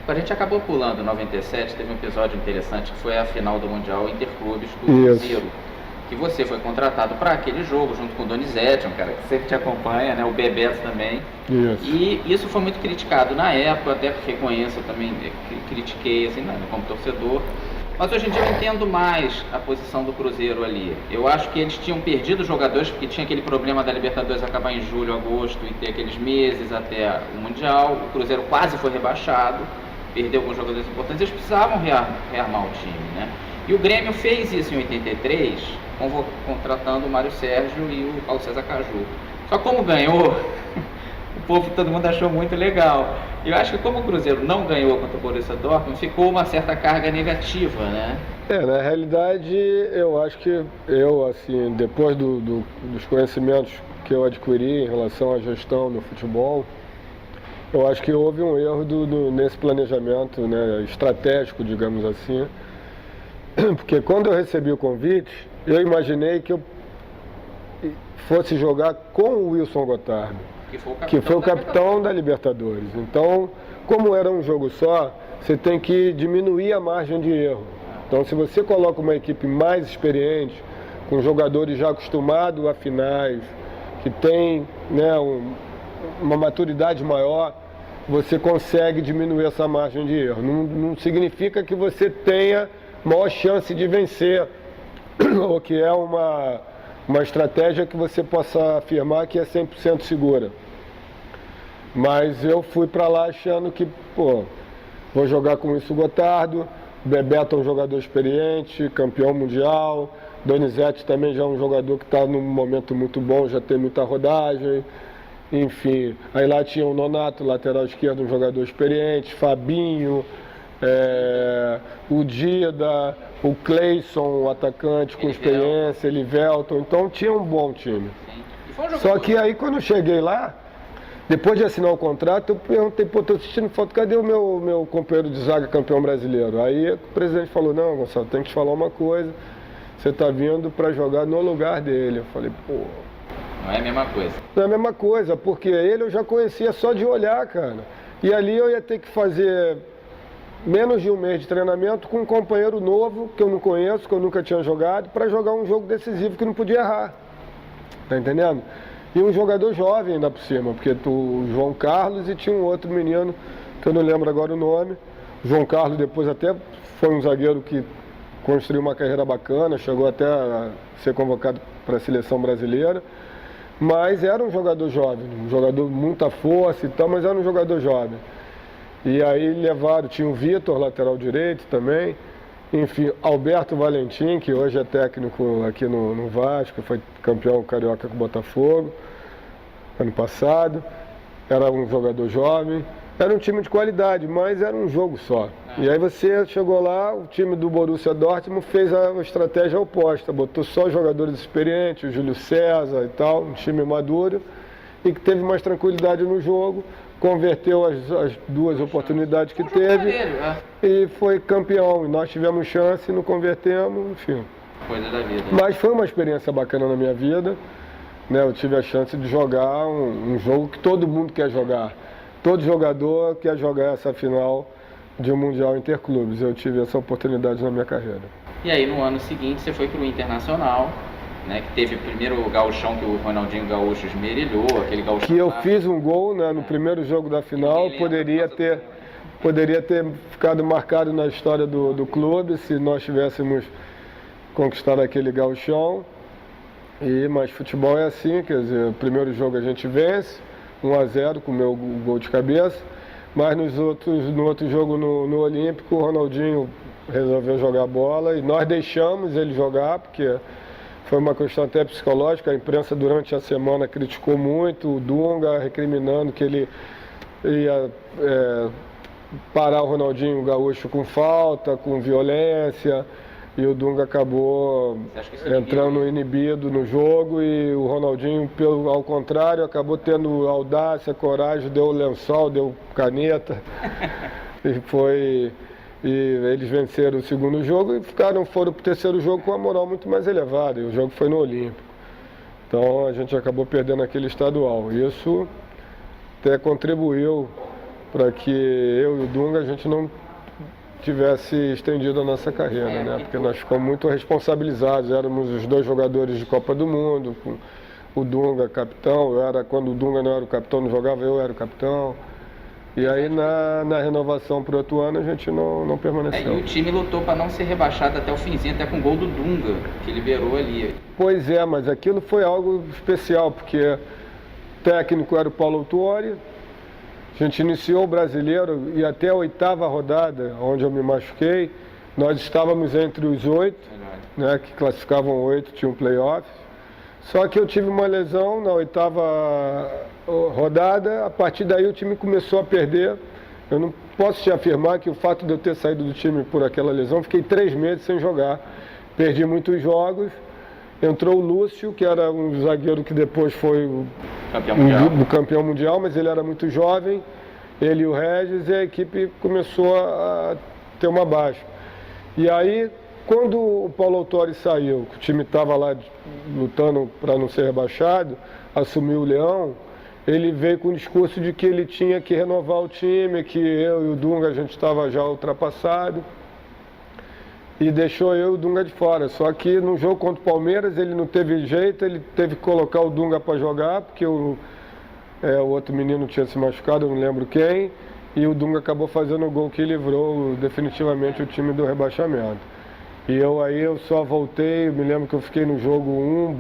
A gente acabou pulando, em 97, teve um episódio interessante que foi a final do Mundial Interclubes do Cruzeiro, que você foi contratado para aquele jogo, junto com o Donizete, um cara que sempre te acompanha, né, o Bebeto também. E isso foi muito criticado na época, até reconheço também, critiquei assim, como torcedor. Mas hoje em dia eu entendo mais a posição do Cruzeiro ali. Eu acho que eles tinham perdido jogadores porque tinha aquele problema da Libertadores acabar em julho, agosto e ter aqueles meses até o Mundial. O Cruzeiro quase foi rebaixado. perdeu alguns jogadores importantes, eles precisavam rearmar o time, né? E o Grêmio fez isso em 83, contratando o Mário Sérgio e o Paulo César Caju. Só como ganhou, o povo, todo mundo achou muito legal. E eu acho que como o Cruzeiro não ganhou contra o Borussia Dortmund, ficou uma certa carga negativa, né? Na realidade, eu acho que eu, assim, depois dos conhecimentos que eu adquiri em relação à gestão no futebol, eu acho que houve um erro nesse planejamento, né, estratégico, digamos assim, porque quando eu recebi o convite, eu imaginei que eu fosse jogar com o Wilson Gotardo, que foi o capitão da Libertadores. Então, como era um jogo só, você tem que diminuir a margem de erro. Então, se você coloca uma equipe mais experiente, com jogadores já acostumados a finais, que tem, né, uma maturidade maior, você consegue diminuir essa margem de erro. Não significa que você tenha maior chance de vencer, ou que é uma estratégia que você possa afirmar que é 100% segura. Mas eu fui para lá achando que, vou jogar com isso o Gotardo, Bebeto é um jogador experiente, campeão mundial, Donizete também já é um jogador que está num momento muito bom, já tem muita rodagem, enfim. Aí lá tinha o Nonato, lateral esquerdo, um jogador experiente, Fabinho, o Dida, o Cleison, o atacante com experiência, Elivelton, então tinha um bom time. Só que aí quando eu cheguei lá, depois de assinar o contrato, eu perguntei, tô assistindo foto, cadê o meu companheiro de zaga campeão brasileiro? Aí o presidente falou, não, Gonçalo, tem que te falar uma coisa, você tá vindo para jogar no lugar dele. Eu falei, não é a mesma coisa. Não é a mesma coisa, porque ele eu já conhecia só de olhar, cara. E ali eu ia ter que fazer menos de um mês de treinamento com um companheiro novo, que eu não conheço, que eu nunca tinha jogado, para jogar um jogo decisivo que não podia errar. Tá entendendo? E um jogador jovem ainda por cima, porque o João Carlos e tinha um outro menino, que eu não lembro agora o nome. O João Carlos depois até foi um zagueiro que construiu uma carreira bacana, chegou até a ser convocado para a seleção brasileira. Mas era um jogador jovem, um jogador com muita força e tal, mas era um jogador jovem. E aí levaram, tinha o Vitor, lateral direito também. Enfim, Alberto Valentim, que hoje é técnico aqui no Vasco, foi campeão carioca com o Botafogo, ano passado. Era um jogador jovem. Era um time de qualidade, mas era um jogo só. E aí você chegou lá, o time do Borussia Dortmund fez a estratégia oposta, botou só jogadores experientes, o Júlio César e tal, um time maduro, e que teve mais tranquilidade no jogo, converteu as duas oportunidades que teve e foi campeão. E nós tivemos chance, não convertemos, enfim. Coisa da vida. Mas foi uma experiência bacana na minha vida, né? Eu tive a chance de jogar um jogo que todo mundo quer jogar. Todo jogador quer jogar essa final de um Mundial Interclubes. Eu tive essa oportunidade na minha carreira. E aí, no ano seguinte, você foi para o Internacional, né, que teve o primeiro gauchão que o Ronaldinho Gaúcho esmerilhou, aquele gauchão. Que eu fiz um gol, né, no primeiro jogo da final, poderia ter ficado marcado na história do clube se nós tivéssemos conquistado aquele gauchão. Mas futebol é assim, quer dizer, o primeiro jogo a gente vence, 1-0 com o meu gol de cabeça, mas no outro jogo no Olímpico, o Ronaldinho resolveu jogar bola e nós deixamos ele jogar, porque foi uma questão até psicológica. A imprensa durante a semana criticou muito o Dunga, recriminando que ele ia parar o Ronaldinho Gaúcho com falta, com violência. E o Dunga acabou entrando inibido no jogo e o Ronaldinho, ao contrário, acabou tendo audácia, coragem, deu lençol, deu caneta. E eles venceram o segundo jogo e foram para o terceiro jogo com uma moral muito mais elevada. E o jogo foi no Olímpico. Então a gente acabou perdendo aquele estadual. Isso até contribuiu para que eu e o Dunga a gente não tivesse estendido a nossa carreira, né? Porque nós ficamos muito responsabilizados, éramos os dois jogadores de Copa do Mundo, com o Dunga capitão, quando o Dunga não era o capitão, não jogava, eu era o capitão. E aí na renovação para o outro ano a gente não permaneceu. E o time lutou para não ser rebaixado até o finzinho, até com o gol do Dunga, que liberou ali. Pois é, mas aquilo foi algo especial, porque o técnico era o Paulo Autuori, A gente iniciou o brasileiro e até a 8ª rodada, onde eu me machuquei, nós estávamos entre os 8, né, que classificavam 8, tinham playoffs. Só que eu tive uma lesão na 8ª rodada, a partir daí o time começou a perder. Eu não posso te afirmar que o fato de eu ter saído do time por aquela lesão, fiquei 3 meses sem jogar. Perdi muitos jogos. Entrou o Lúcio, que era um zagueiro que depois foi o campeão mundial, mas ele era muito jovem. Ele e o Regis, e a equipe começou a ter uma baixa. E aí, quando o Paulo Autori saiu, que o time estava lá lutando para não ser rebaixado, assumiu o Leão, ele veio com o discurso de que ele tinha que renovar o time, que eu e o Dunga a gente estava já ultrapassado, e deixou eu e o Dunga de fora. Só que no jogo contra o Palmeiras ele não teve jeito, ele teve que colocar o Dunga para jogar, porque o outro menino tinha se machucado, eu não lembro quem, e o Dunga acabou fazendo o gol que livrou definitivamente o time do rebaixamento. E eu só voltei, me lembro que eu fiquei no jogo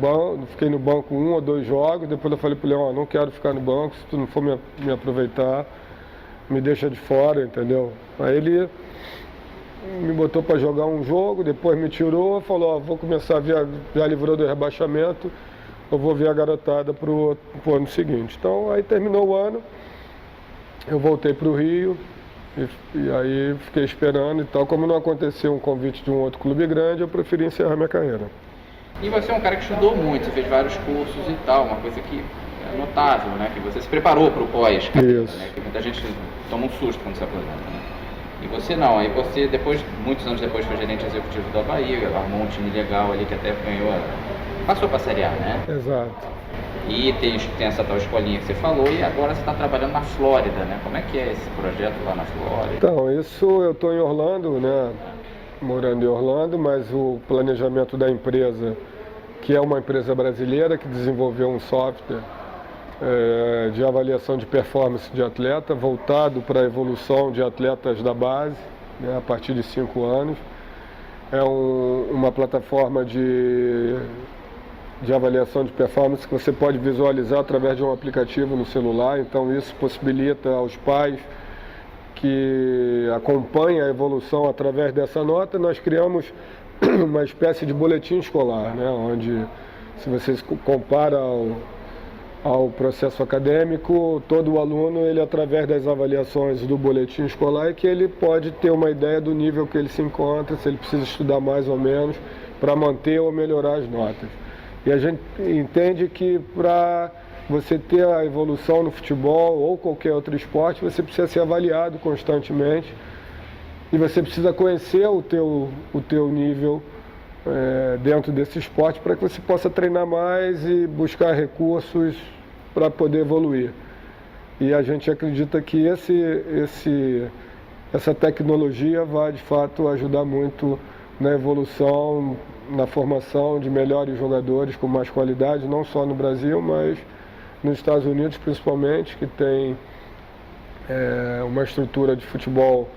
fiquei no banco 1 ou 2 jogos, depois eu falei pro Leão, não quero ficar no banco, se tu não for me aproveitar, me deixa de fora, entendeu? Aí ele me botou para jogar um jogo, depois me tirou, falou, vou começar a ver, já livrou do rebaixamento, eu vou ver a garotada pro ano seguinte. Então aí terminou o ano, eu voltei pro Rio, e aí fiquei esperando e tal. Como não aconteceu um convite de um outro clube grande, eu preferi encerrar minha carreira. E você é um cara que estudou muito, você fez vários cursos e tal, uma coisa que é notável, né? Que você se preparou para o pós, né? Que muita gente toma um susto quando se aposenta, né? E você não, aí você muitos anos depois foi gerente executivo do Avaí, armou um time legal ali que até passou para a Série A, né? Exato. E tem essa tal escolinha que você falou, e agora você está trabalhando na Flórida, né? Como é que é esse projeto lá na Flórida? Então, isso eu estou em Orlando, né? Morando em Orlando, mas o planejamento da empresa, que é uma empresa brasileira que desenvolveu um software de avaliação de performance de atleta, voltado para a evolução de atletas da base, né? A partir de 5 anos. É uma plataforma de avaliação de performance que você pode visualizar através de um aplicativo no celular, então isso possibilita aos pais que acompanhem a evolução através dessa nota. Nós criamos uma espécie de boletim escolar, né, onde, se você compara ao processo acadêmico, todo o aluno, ele através das avaliações do boletim escolar, é que ele pode ter uma ideia do nível que ele se encontra, se ele precisa estudar mais ou menos para manter ou melhorar as notas. E a gente entende que para você ter a evolução no futebol ou qualquer outro esporte, você precisa ser avaliado constantemente e você precisa conhecer o teu nível dentro desse esporte para que você possa treinar mais e buscar recursos para poder evoluir. E a gente acredita que essa tecnologia vai de fato ajudar muito na evolução, na formação de melhores jogadores com mais qualidade, não só no Brasil, mas nos Estados Unidos principalmente, que tem uma estrutura de futebol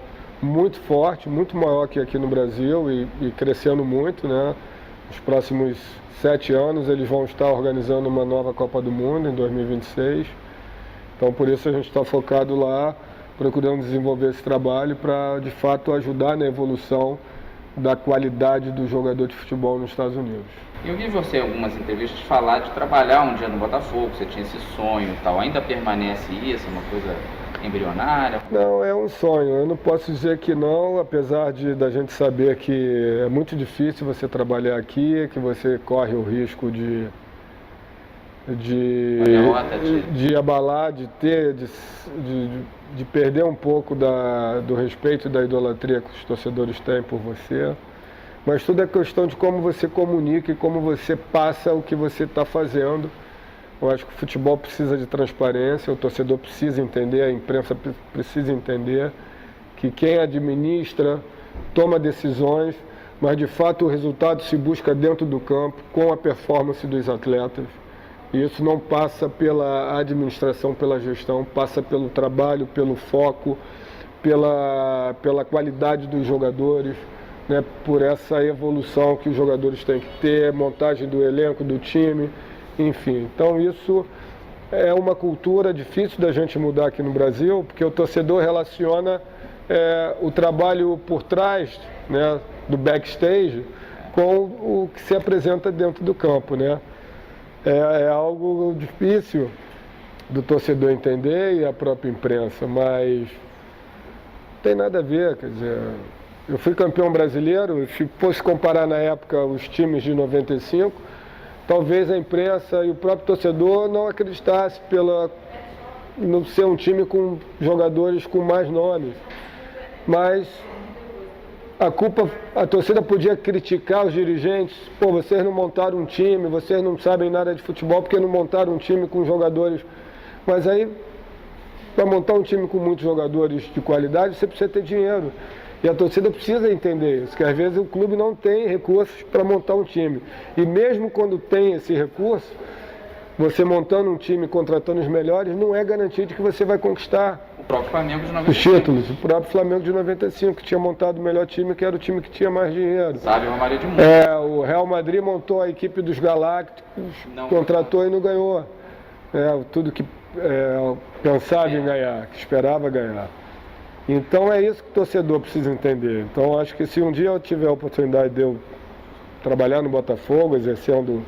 muito forte, muito maior que aqui no Brasil e crescendo muito, né? Nos próximos 7 anos eles vão estar organizando uma nova Copa do Mundo em 2026. Então por isso a gente está focado lá, procurando desenvolver esse trabalho para de fato ajudar na evolução da qualidade do jogador de futebol nos Estados Unidos. Eu vi você em algumas entrevistas falar de trabalhar um dia no Botafogo, você tinha esse sonho e tal. Ainda permanece isso, uma coisa embrionária? Não, é um sonho. Eu não posso dizer que não, apesar da gente saber que é muito difícil você trabalhar aqui, que você corre o risco de abalar, de perder um pouco do respeito e da idolatria que os torcedores têm por você. Mas tudo é questão de como você comunica e como você passa o que você está fazendo. Eu acho que o futebol precisa de transparência, o torcedor precisa entender, a imprensa precisa entender que quem administra toma decisões, mas de fato o resultado se busca dentro do campo, com a performance dos atletas. E isso não passa pela administração, pela gestão, passa pelo trabalho, pelo foco, pela qualidade dos jogadores, né, por essa evolução que os jogadores têm que ter, montagem do elenco, do time, enfim. Então isso é uma cultura difícil da gente mudar aqui no Brasil, porque o torcedor relaciona o trabalho por trás, né, do backstage com o que se apresenta dentro do campo, né? É algo difícil do torcedor entender e a própria imprensa, mas não tem nada a ver, quer dizer, eu fui campeão brasileiro, se fosse comparar na época os times de 95, talvez a imprensa e o próprio torcedor não acreditasse não ser um time com jogadores com mais nomes, mas a torcida podia criticar os dirigentes, pô, vocês não montaram um time, vocês não sabem nada de futebol porque não montaram um time com jogadores. Mas aí, para montar um time com muitos jogadores de qualidade, você precisa ter dinheiro. E a torcida precisa entender isso, que às vezes o clube não tem recursos para montar um time. E mesmo quando tem esse recurso, você montando um time, contratando os melhores, não é garantia de que você vai conquistar O próprio Flamengo de 95. os títulos. O próprio Flamengo de 95, que tinha montado o melhor time, que era o time que tinha mais dinheiro. Sabe, o Romário de Mundo. O Real Madrid montou a equipe dos Galácticos, contratou e não ganhou. Tudo que pensava em ganhar, que esperava ganhar. Então é isso que o torcedor precisa entender. Então acho que se um dia eu tiver a oportunidade de eu trabalhar no Botafogo, exercendo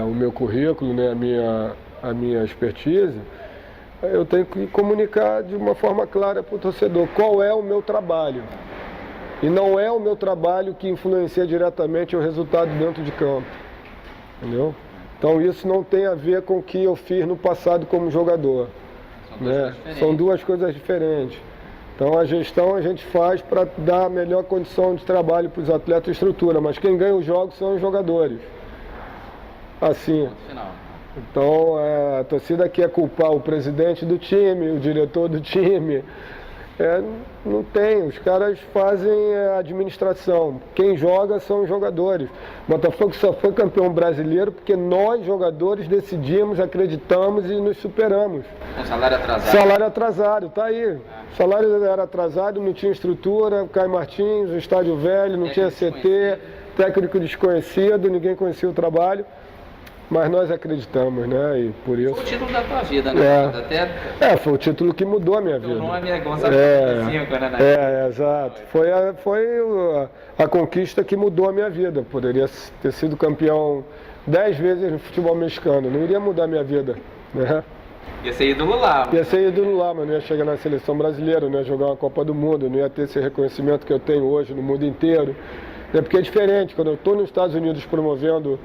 o meu currículo, né, a minha expertise, eu tenho que comunicar de uma forma clara para o torcedor qual é o meu trabalho. E não é o meu trabalho que influencia diretamente o resultado dentro de campo. Entendeu? Então isso não tem a ver com o que eu fiz no passado como jogador. São duas coisas diferentes. Então a gestão a gente faz para dar a melhor condição de trabalho para os atletas e estrutura, mas quem ganha os jogos são os jogadores. Assim. Então a torcida quer culpar o presidente do time, o diretor do time. Não tem, os caras fazem a administração. Quem joga são os jogadores. O Botafogo só foi campeão brasileiro porque nós, jogadores, decidimos, acreditamos e nos superamos. Com salário atrasado. Salário atrasado, tá aí. Salário era atrasado, não tinha estrutura, Caio Martins, o estádio velho, não tinha CT, técnico desconhecido, ninguém conhecia o trabalho. Mas nós acreditamos, né? E por isso... Foi o título da tua vida, né? Foi o título que mudou a minha vida. O nome é Gonçalo 95, né? Exato. Foi a conquista que mudou a minha vida. Poderia ter sido campeão 10 vezes no futebol mexicano. Não iria mudar a minha vida, né? Ia ser ídolo lá. Ia ser ídolo lá, mas não ia chegar na seleção brasileira, não ia jogar uma Copa do Mundo, não ia ter esse reconhecimento que eu tenho hoje no mundo inteiro. Porque é diferente. Quando eu estou nos Estados Unidos promovendo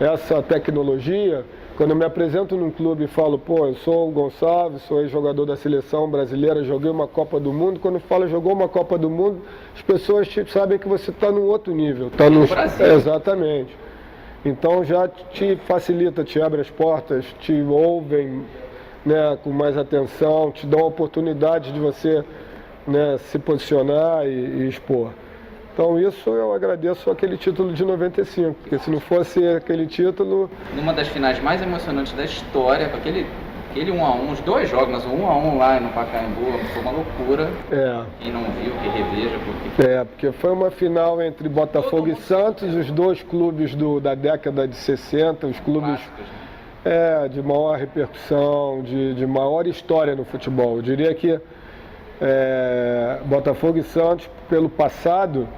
essa tecnologia, quando eu me apresento num clube e falo, pô, eu sou o Gonçalves, sou ex-jogador da seleção brasileira, joguei uma Copa do Mundo, quando falo jogou uma Copa do Mundo, as pessoas sabem que você está num outro nível. Tá no Brasil. Exatamente. Então já te facilita, te abre as portas, te ouvem, né, com mais atenção, te dão a oportunidade de você, né, se posicionar e expor. Então isso eu agradeço aquele título de 95, porque se não fosse aquele título... Numa das finais mais emocionantes da história, com aquele 1x1, os dois jogos, mas o 1x1 lá no Pacaembu, foi uma loucura. Quem não viu, que reveja. Porque foi uma final entre Botafogo e Santos, os dois clubes da década de 60, os clubes de maior repercussão, de maior história no futebol. Eu diria que Botafogo e Santos, pelo passado,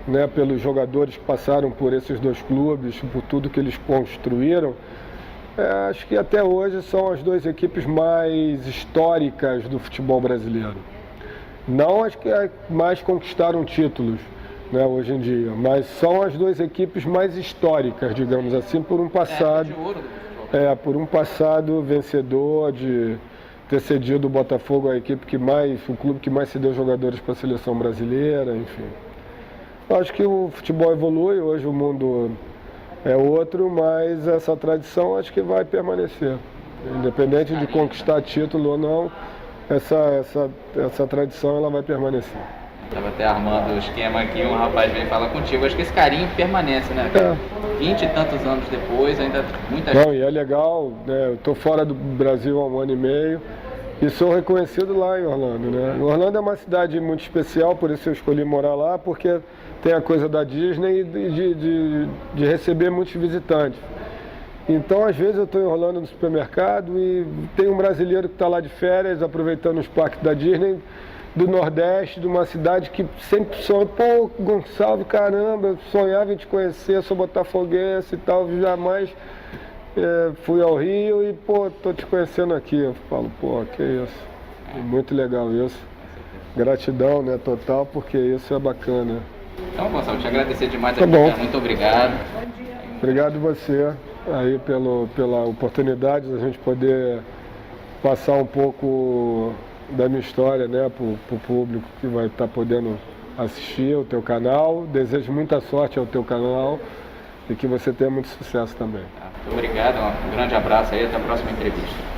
né, pelos jogadores que passaram por esses dois clubes, por tudo que eles construíram, acho que até hoje são as duas equipes mais históricas do futebol brasileiro. Não as que mais conquistaram títulos, né, hoje em dia, mas são as duas equipes mais históricas, digamos assim, por um passado, por um passado vencedor de ter cedido o Botafogo, o clube que mais cedeu jogadores para a seleção brasileira, enfim. Acho que o futebol evolui, hoje o mundo é outro, mas essa tradição acho que vai permanecer. Independente de conquistar título ou não, essa tradição ela vai permanecer. Estava até armando o esquema aqui, um rapaz veio falar contigo. Acho que esse carinho permanece, né? 20 e tantos anos depois, ainda muita gente... Não, e é legal, né? Eu estou fora do Brasil há 1 ano e meio e sou reconhecido lá em Orlando, né? Orlando é uma cidade muito especial, por isso eu escolhi morar lá, porque tem a coisa da Disney e de receber muitos visitantes. Então, às vezes, eu estou enrolando no supermercado e tem um brasileiro que está lá de férias, aproveitando os parques da Disney, do Nordeste, de uma cidade que sempre sonha, pô, Gonçalves, caramba, eu sonhava em te conhecer, sou botafoguense e tal, jamais fui ao Rio e, pô, tô te conhecendo aqui. Eu falo, pô, que isso, muito legal isso. Gratidão, né, total, porque isso é bacana. Então, Gonçalo, te agradecer demais Tá aqui, bom. cara. Muito obrigado. Obrigado você aí pela oportunidade de a gente poder passar um pouco da minha história, né, para o público que vai estar podendo assistir o teu canal. Desejo muita sorte ao teu canal e que você tenha muito sucesso também. Muito obrigado, um grande abraço aí, até a próxima entrevista.